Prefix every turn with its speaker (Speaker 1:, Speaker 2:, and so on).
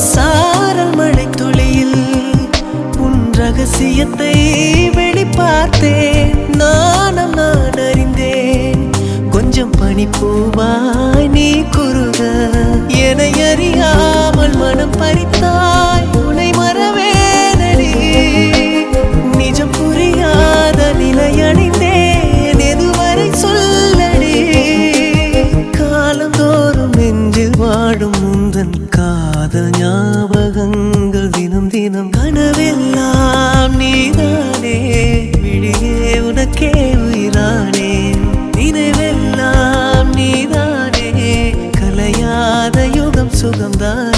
Speaker 1: சாரல் மழை துளியில் உன் ரகசியத்தை வெளிப்பார்த்தேன். நானும் நான் அறிந்தேன். கொஞ்சம் பனிப்பூவாய் நீ குறுக என்னை அறியாமல் மனம் பறித்தாய். உன்னை மறவேனடி நிஜம் புரியாத நிலையடைந்தேன். எதுவரை சொல்லடி காலந்தோறும் நெஞ்சில் வாடும் முந்தன் காதல் ஞாபகங்கள் தினம் தினம் கனவெல்லாம் நீதானே. விழியே உனக்கே உயிரானேன். நினைவெல்லாம் நீதானே. கலையாத யுகம் சுகம்தான்.